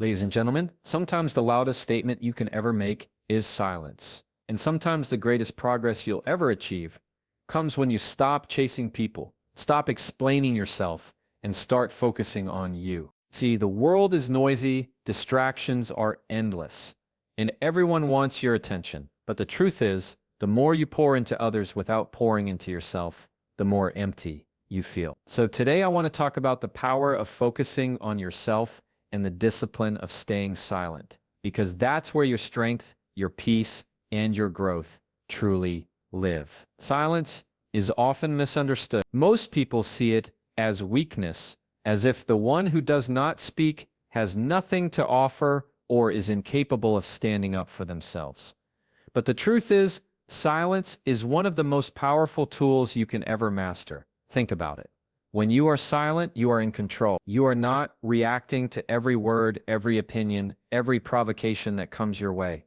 Ladies and gentlemen, sometimes the loudest statement you can ever make is silence. And sometimes the greatest progress you'll ever achieve comes when you stop chasing people, stop explaining yourself, and start focusing on you. See, the world is noisy, distractions are endless, and everyone wants your attention. But the truth is, the more you pour into others without pouring into yourself, the more empty you feel. So today I want to talk about the power of focusing on yourself and the discipline of staying silent, because that's where your strength, your peace, and your growth truly live. Silence is often misunderstood. Most people see it as weakness, as if the one who does not speak has nothing to offer or is incapable of standing up for themselves. But the truth is, silence is one of the most powerful tools you can ever master. Think about it. When you are silent, you are in control. You are not reacting to every word, every opinion, every provocation that comes your way.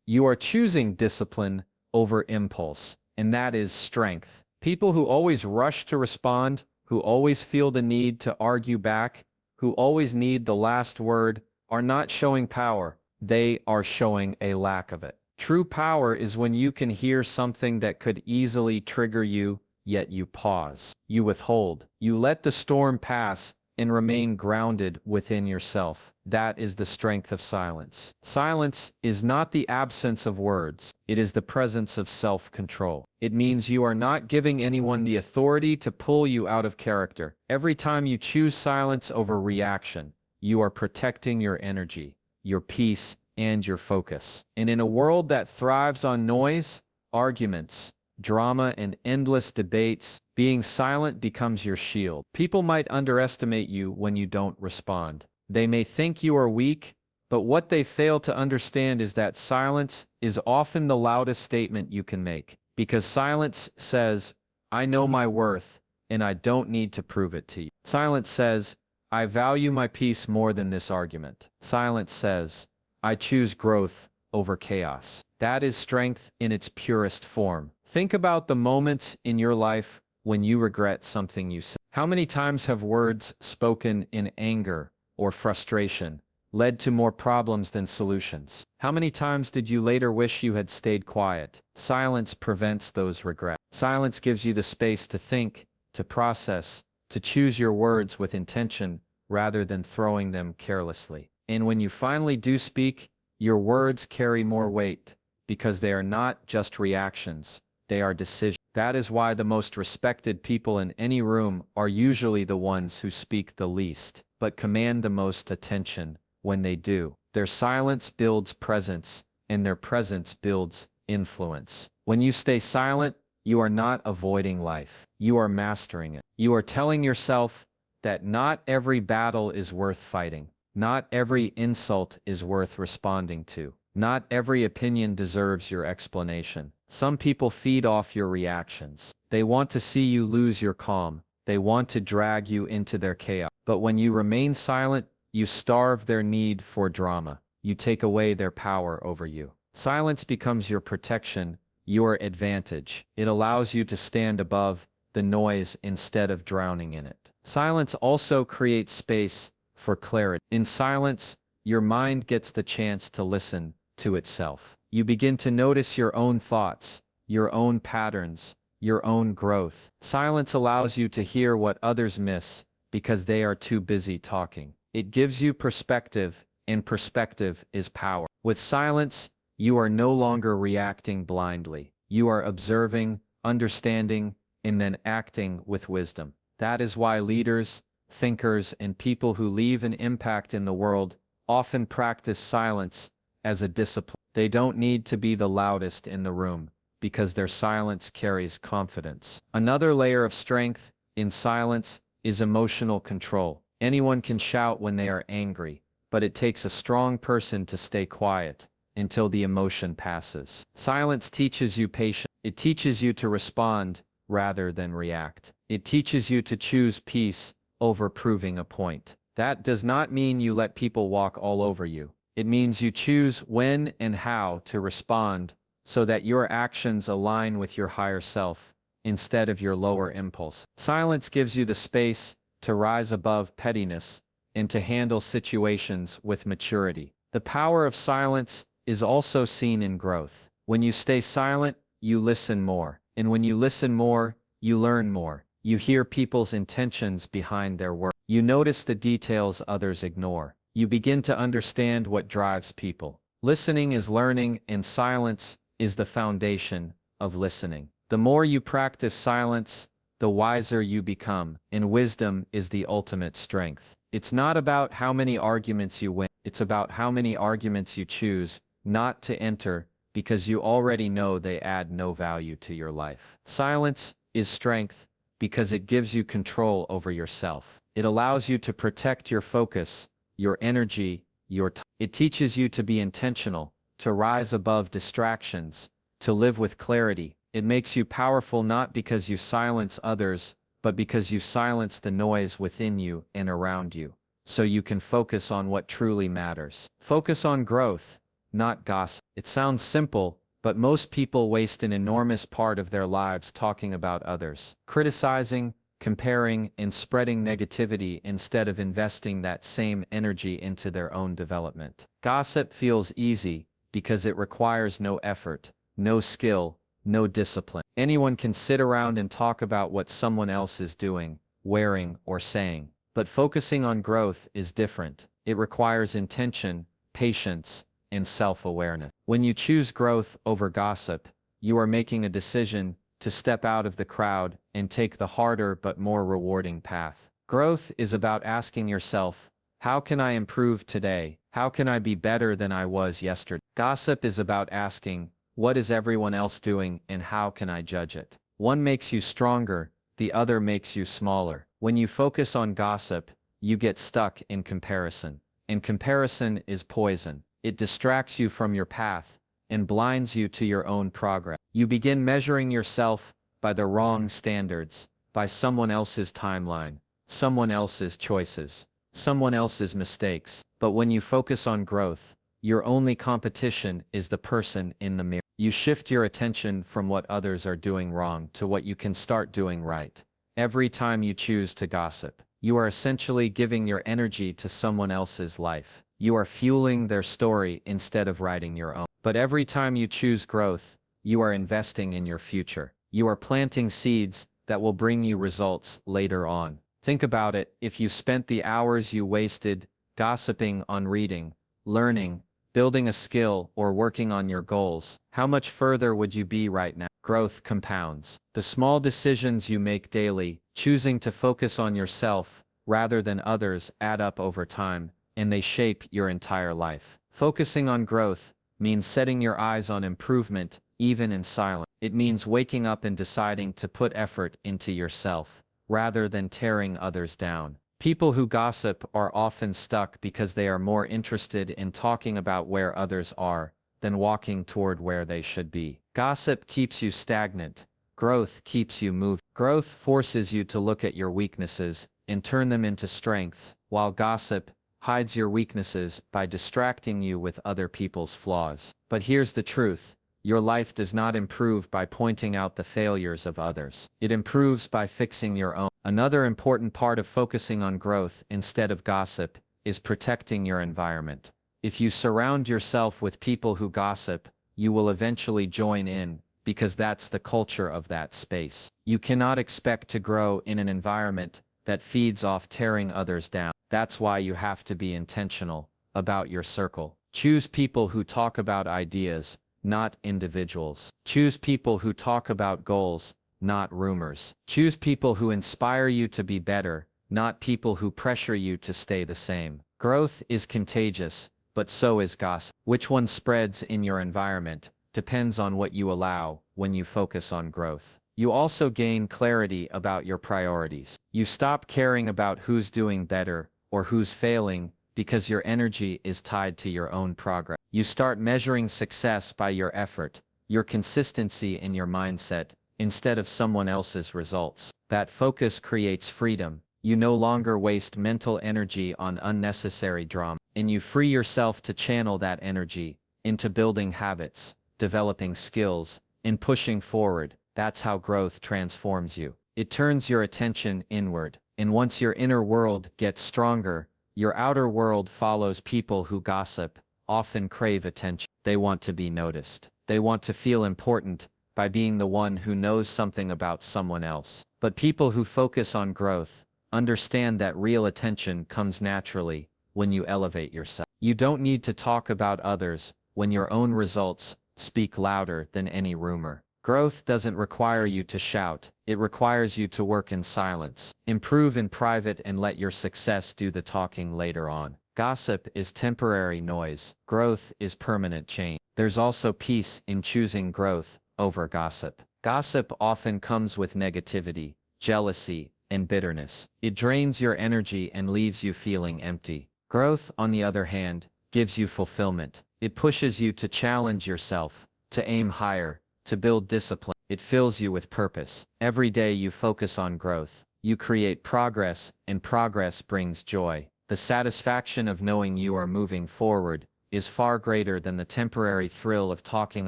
You are choosing discipline over impulse, and that is strength. People who always rush to respond, who always feel the need to argue back, who always need the last word, are not showing power. They are showing a lack of it. True power is when you can hear something that could easily trigger you, yet you pause. You withhold. You let the storm pass and remain grounded within yourself. That is the strength of silence. Silence is not the absence of words. It is the presence of self-control. It means you are not giving anyone the authority to pull you out of character. Every time you choose silence over reaction, you are protecting your energy, your peace, and your focus. And in a world that thrives on noise, arguments, drama, and endless debates, being silent becomes your shield. People might underestimate you when you don't respond. They may think you are weak, but what they fail to understand is that silence is often the loudest statement you can make. Because silence says, I know my worth, and I don't need to prove it to you. Silence says, I value my peace more than this argument. Silence says, I choose growth over chaos. That is strength in its purest form. Think about the moments in your life when you regret something you said. How many times have words spoken in anger or frustration led to more problems than solutions? How many times did you later wish you had stayed quiet? Silence prevents those regrets. Silence gives you the space to think, to process, to choose your words with intention rather than throwing them carelessly. And when you finally do speak, your words carry more weight because they are not just reactions, they are decisions. That is why the most respected people in any room are usually the ones who speak the least, but command the most attention when they do. Their silence builds presence, and their presence builds influence. When you stay silent, you are not avoiding life. You are mastering it. You are telling yourself that not every battle is worth fighting. Not every insult is worth responding to. Not every opinion deserves your explanation. Some people feed off your reactions. They want to see you lose your calm. They want to drag you into their chaos. But when you remain silent, you starve their need for drama. You take away their power over you. Silence becomes your protection, your advantage. It allows you to stand above the noise instead of drowning in it. Silence also creates space for clarity. In silence, your mind gets the chance to listen to itself. You begin to notice your own thoughts, your own patterns, your own growth. Silence allows you to hear what others miss because they are too busy talking. It gives you perspective, and perspective is power. With silence, you are no longer reacting blindly. You are observing, understanding, and then acting with wisdom. That is why leaders, thinkers, and people who leave an impact in the world often practice silence as a discipline. They don't need to be the loudest in the room because their silence carries confidence. Another layer of strength in silence is emotional control. Anyone can shout when they are angry, but it takes a strong person to stay quiet until the emotion passes. Silence teaches you patience. It teaches you to respond rather than react. It teaches you to choose peace over proving a point. That does not mean you let people walk all over you. It means you choose when and how to respond so that your actions align with your higher self instead of your lower impulse. Silence gives you the space to rise above pettiness and to handle situations with maturity. The power of silence is also seen in growth. When you stay silent, you listen more. And when you listen more, you learn more. You hear people's intentions behind their words. You notice the details others ignore. You begin to understand what drives people. Listening is learning, and silence is the foundation of listening. The more you practice silence, the wiser you become, and wisdom is the ultimate strength. It's not about how many arguments you win, it's about how many arguments you choose not to enter because you already know they add no value to your life. Silence is strength because it gives you control over yourself. It allows you to protect your focus, your energy, your time. It teaches you to be intentional, to rise above distractions, to live with clarity. It makes you powerful not because you silence others, but because you silence the noise within you and around you, so you can focus on what truly matters. Focus on growth, not gossip. It sounds simple, but most people waste an enormous part of their lives talking about others, criticizing, comparing, and spreading negativity instead of investing that same energy into their own development. Gossip feels easy because it requires no effort, no skill, no discipline. Anyone can sit around and talk about what someone else is doing, wearing, or saying. But focusing on growth is different. It requires intention, patience, and self-awareness. When you choose growth over gossip, you are making a decision to step out of the crowd and take the harder but more rewarding path. Growth is about asking yourself, how can I improve today? How can I be better than I was yesterday? Gossip is about asking, what is everyone else doing and how can I judge it? One makes you stronger, the other makes you smaller. When you focus on gossip, you get stuck in comparison. And comparison is poison. It distracts you from your path and blinds you to your own progress. You begin measuring yourself by the wrong standards, by someone else's timeline, someone else's choices, someone else's mistakes. But when you focus on growth, your only competition is the person in the mirror. You shift your attention from what others are doing wrong to what you can start doing right. Every time you choose to gossip, you are essentially giving your energy to someone else's life. You are fueling their story instead of writing your own. But every time you choose growth, you are investing in your future. You are planting seeds that will bring you results later on. Think about it. If you spent the hours you wasted gossiping on reading, learning, building a skill, or working on your goals, how much further would you be right now? Growth compounds. The small decisions you make daily, choosing to focus on yourself rather than others, add up over time, and they shape your entire life. Focusing on growth means setting your eyes on improvement, even in silence. It means waking up and deciding to put effort into yourself, rather than tearing others down. People who gossip are often stuck because they are more interested in talking about where others are than walking toward where they should be. Gossip keeps you stagnant. Growth keeps you moving. Growth forces you to look at your weaknesses and turn them into strengths, while gossip hides your weaknesses by distracting you with other people's flaws. But here's the truth. Your life does not improve by pointing out the failures of others. It improves by fixing your own. Another important part of focusing on growth instead of gossip is protecting your environment. If you surround yourself with people who gossip, you will eventually join in, because that's the culture of that space. You cannot expect to grow in an environment that feeds off tearing others down. That's why you have to be intentional about your circle. Choose people who talk about ideas, not individuals. Choose people who talk about goals, not rumors. Choose people who inspire you to be better, not people who pressure you to stay the same. Growth is contagious, but so is gossip. Which one spreads in your environment depends on what you allow when you focus on growth. You also gain clarity about your priorities. You stop caring about who's doing better or who's failing because your energy is tied to your own progress. You start measuring success by your effort, your consistency and your mindset, instead of someone else's results. That focus creates freedom. You no longer waste mental energy on unnecessary drama, and you free yourself to channel that energy into building habits, developing skills, and pushing forward. That's how growth transforms you. It turns your attention inward, and once your inner world gets stronger, Your outer world follows people who gossip, often crave attention. They want to be noticed. They want to feel important by being the one who knows something about someone else. But people who focus on growth understand that real attention comes naturally when you elevate yourself. You don't need to talk about others when your own results speak louder than any rumor. Growth doesn't require you to shout, it requires you to work in silence. Improve in private and let your success do the talking later on. Gossip is temporary noise. Growth is permanent change. There's also peace in choosing growth over gossip. Gossip often comes with negativity, jealousy, and bitterness. It drains your energy and leaves you feeling empty. Growth, on the other hand, gives you fulfillment. It pushes you to challenge yourself, to aim higher, to build discipline. It fills you with purpose. Every day you focus on growth. You create progress, and progress brings joy. The satisfaction of knowing you are moving forward is far greater than the temporary thrill of talking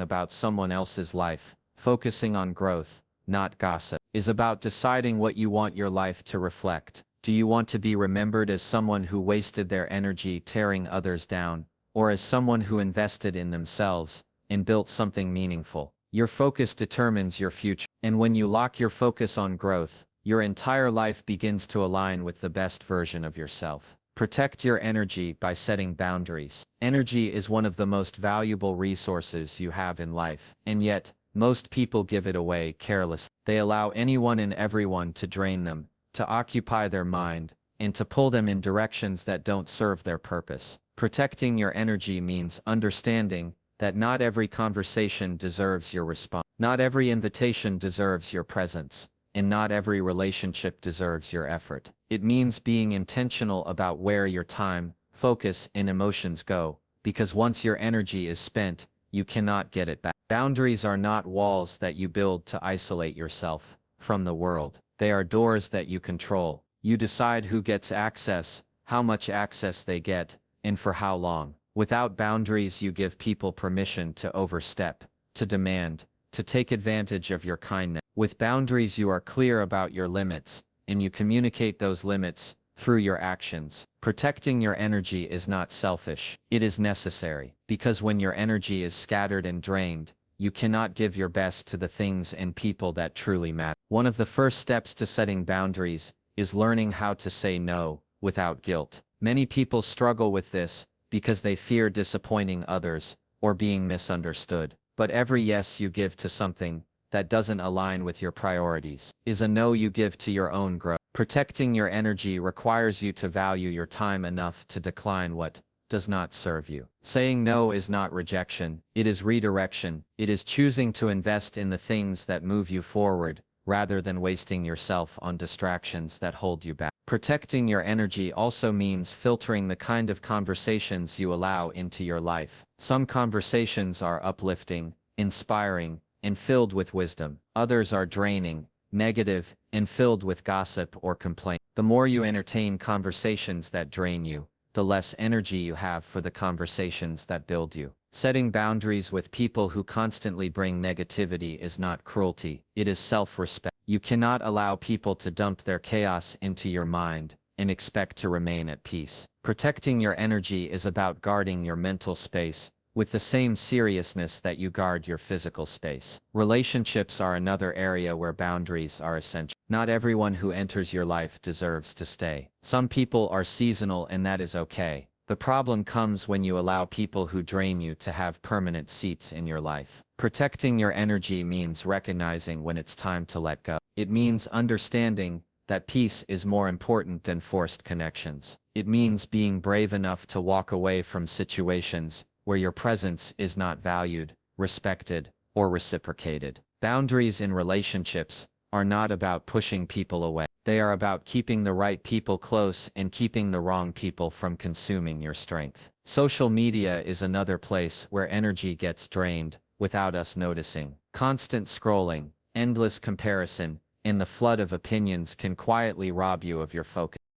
about someone else's life. Focusing on growth, not gossip, is about deciding what you want your life to reflect. Do you want to be remembered as someone who wasted their energy tearing others down, or as someone who invested in themselves and built something meaningful? Your focus determines your future. And when you lock your focus on growth, your entire life begins to align with the best version of yourself. Protect your energy by setting boundaries. Energy is one of the most valuable resources you have in life, and yet, most people give it away carelessly. They allow anyone and everyone to drain them, to occupy their mind, and to pull them in directions that don't serve their purpose. Protecting your energy means understanding that not every conversation deserves your response. Not every invitation deserves your presence, and not every relationship deserves your effort. It means being intentional about where your time, focus, and emotions go, because once your energy is spent, you cannot get it back. Boundaries are not walls that you build to isolate yourself from the world. They are doors that you control. You decide who gets access, how much access they get, and for how long. Without boundaries, you give people permission to overstep, to demand, to take advantage of your kindness. With boundaries, you are clear about your limits, and you communicate those limits through your actions. Protecting your energy is not selfish. It is necessary, because when your energy is scattered and drained, you cannot give your best to the things and people that truly matter. One of the first steps to setting boundaries is learning how to say no without guilt. Many people struggle with this because they fear disappointing others or being misunderstood. But every yes you give to something that doesn't align with your priorities is a no you give to your own growth. Protecting your energy requires you to value your time enough to decline what does not serve you. Saying no is not rejection, it is redirection. It is choosing to invest in the things that move you forward, rather than wasting yourself on distractions that hold you back. Protecting your energy also means filtering the kind of conversations you allow into your life. Some conversations are uplifting, inspiring, and filled with wisdom. Others are draining, negative, and filled with gossip or complaint. The more you entertain conversations that drain you, the less energy you have for the conversations that build you. Setting boundaries with people who constantly bring negativity is not cruelty, it is self-respect. You cannot allow people to dump their chaos into your mind and expect to remain at peace. Protecting your energy is about guarding your mental space with the same seriousness that you guard your physical space. Relationships are another area where boundaries are essential. Not everyone who enters your life deserves to stay. Some people are seasonal, and that is okay. The problem comes when you allow people who drain you to have permanent seats in your life. Protecting your energy means recognizing when it's time to let go. It means understanding that peace is more important than forced connections. It means being brave enough to walk away from situations where your presence is not valued, respected, or reciprocated. Boundaries in relationships are not about pushing people away. They are about keeping the right people close and keeping the wrong people from consuming your strength. Social media is another place where energy gets drained without us noticing. Constant scrolling, endless comparison, and the flood of opinions can quietly rob you of your focus.